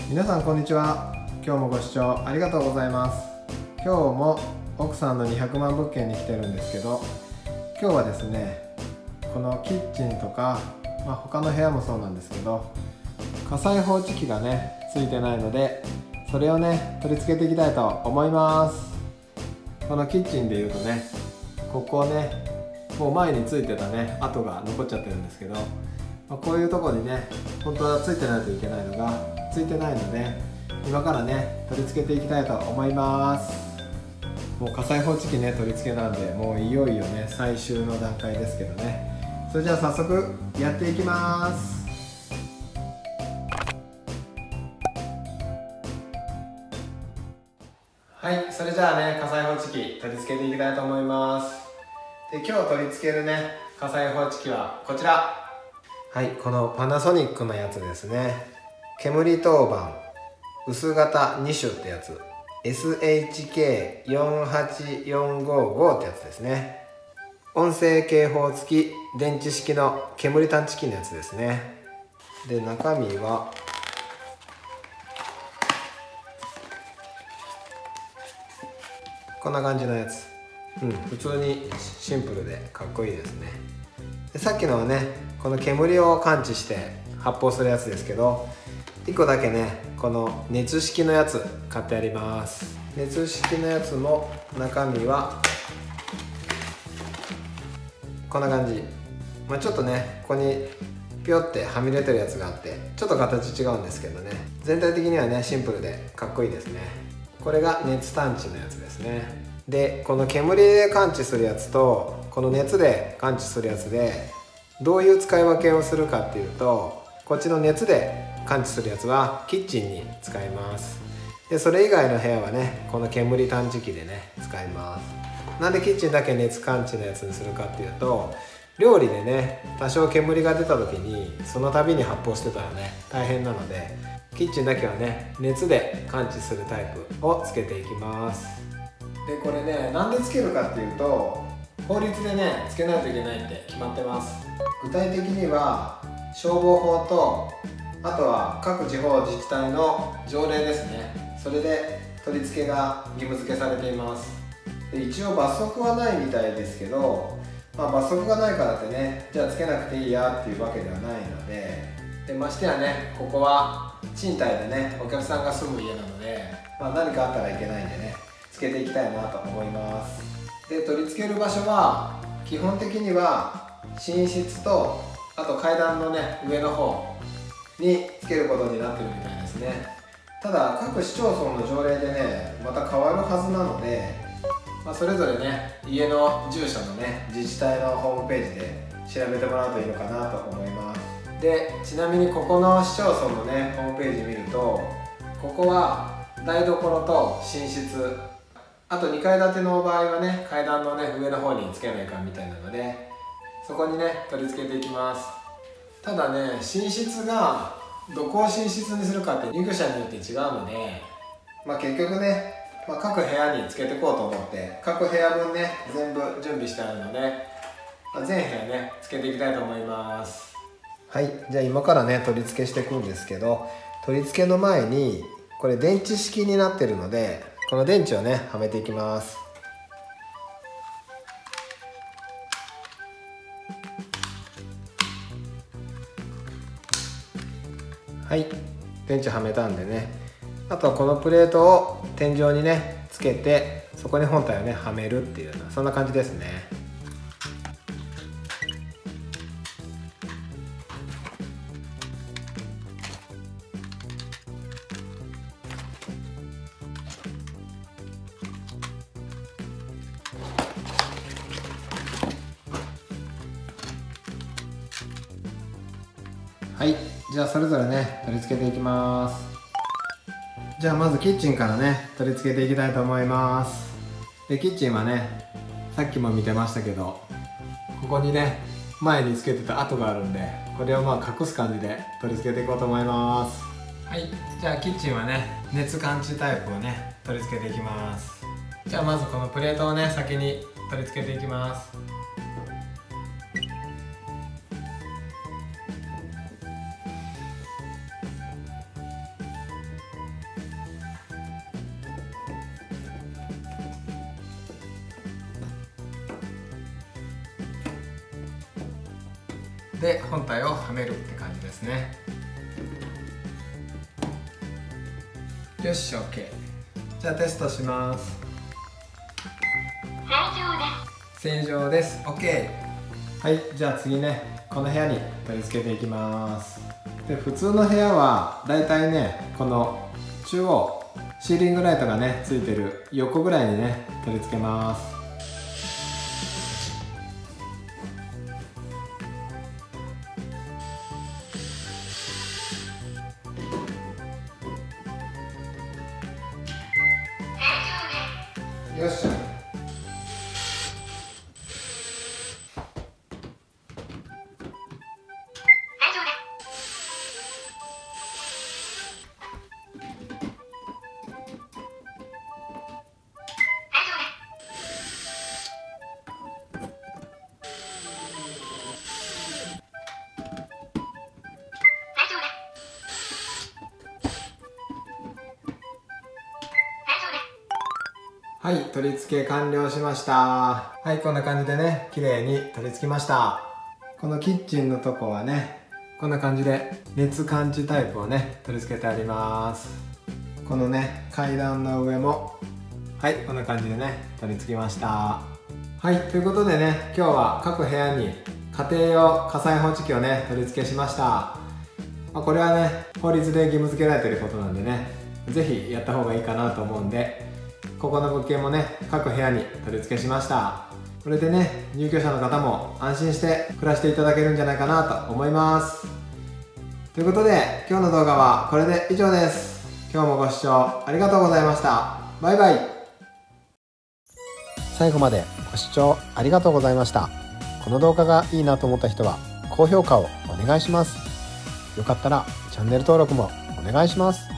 皆さんこんにちは。今日もご視聴ありがとうございます。今日も奥さんの200万物件に来てるんですけど、今日はですね、このキッチンとか、他の部屋もそうなんですけど、火災報知器がねついてないので、それをね取り付けていきたいと思います。このキッチンでいうとね、ここねもう前についてたね跡が残っちゃってるんですけど、こういうところにね本当はついてないといけないのがついてないので、今からね取り付けていきたいと思います。もう火災報知器ね取り付けなんで、もういよいよね最終の段階ですけどね。それじゃあ早速やっていきます。はい、それじゃあね火災報知器取り付けていきたいと思います。で、今日取り付けるね火災報知器はこちら。はい、このパナソニックのやつですね。煙当番薄型2種ってやつ、 SHK48455 ってやつですね。音声警報付き電池式の煙探知機のやつですね。で、中身はこんな感じのやつ。普通にシンプルでかっこいいですね。で、さっきのはねこの煙を感知して発砲するやつですけど、1個だけねこの熱式のやつ買ってあります。熱式のやつも中身はこんな感じ。ちょっとねここにピョってはみ出てるやつがあって、ちょっと形違うんですけどね、全体的にはねシンプルでかっこいいですね。これが熱探知のやつですね。で、この煙で感知するやつとこの熱で感知するやつでどういう使い分けをするかっていうと、こっちの熱で感知するやつはキッチンに使います。で、それ以外の部屋はねこの煙探知機でね使います。なんでキッチンだけ熱感知のやつにするかっていうと、料理でね多少煙が出た時にその度に発砲してたらね大変なので、キッチンだけはね熱で感知するタイプをつけていきます。で、これねなんでつけるかっていうと、法律でねつけないといけないって決まってます。具体的には消防法と、あとは各地方自治体の条例ですね。それで取り付けが義務付けされています。で、一応罰則はないみたいですけど、罰則がないからってねじゃあつけなくていいやっていうわけではないので、ましてやねここは賃貸でねお客さんが住む家なので、何かあったらいけないんでねつけていきたいなと思います。で、取り付ける場所は基本的には寝室と、あと階段のね上の方につけることになってるみたいですね。ただ各市町村の条例でねまた変わるはずなので、それぞれね家の住所のね自治体のホームページで調べてもらうといいのかなと思います。で、ちなみにここの市町村のねホームページ見ると、ここは台所と寝室、あと2階建ての場合はね階段のね上の方につけないかんみたいなので、そこにね取り付けていきます。ただね、寝室がどこを寝室にするかって入居者によって違うので、結局ね、各部屋につけていこうと思って各部屋分ね全部準備してあるので、全部屋ねつけていきたいと思います。はい、じゃあ今からね取り付けしていくんですけど、取り付けの前にこれ電池式になってるので、この電池をねはめていきます。はい、電池はめたんでね、あとはこのプレートを天井にねつけて、そこに本体をねはめるっていうような、そんな感じですね。はい、じゃあそれぞれね取り付けていきます。じゃあまずキッチンからね取り付けていきたいと思います。で、キッチンはねさっきも見てましたけど、ここにね前につけてた跡があるんで、これを隠す感じで取り付けていこうと思います。はい、じゃあキッチンはね熱感知タイプをね取り付けていきます。じゃあまずこのプレートをね先に取り付けていきます。で本体をはめるって感じですね。よし OK。 じゃあテストします。正常です。 OK。 はい、じゃあ次ね、この部屋に取り付けていきます。で、普通の部屋はだいたいね、この中央シーリングライトがねついてる横ぐらいにね取り付けます。よっしゃ。はい、取り付け完了しました。はい、こんな感じでね、綺麗に取り付きました。このキッチンのとこはね、こんな感じで熱感知タイプをね、取り付けてあります。このね、階段の上も、はい、こんな感じでね、取り付きました。はい、ということでね、今日は各部屋に家庭用火災報知器をね、取り付けしました。これはね、法律で義務付けられていることなんでね、是非やった方がいいかなと思うんで、ここの物件もね、各部屋に取り付けしました。これでね、入居者の方も安心して暮らしていただけるんじゃないかなと思います。ということで、今日の動画はこれで以上です。今日もご視聴ありがとうございました。バイバイ。最後までご視聴ありがとうございました。この動画がいいなと思った人は高評価をお願いします。よかったらチャンネル登録もお願いします。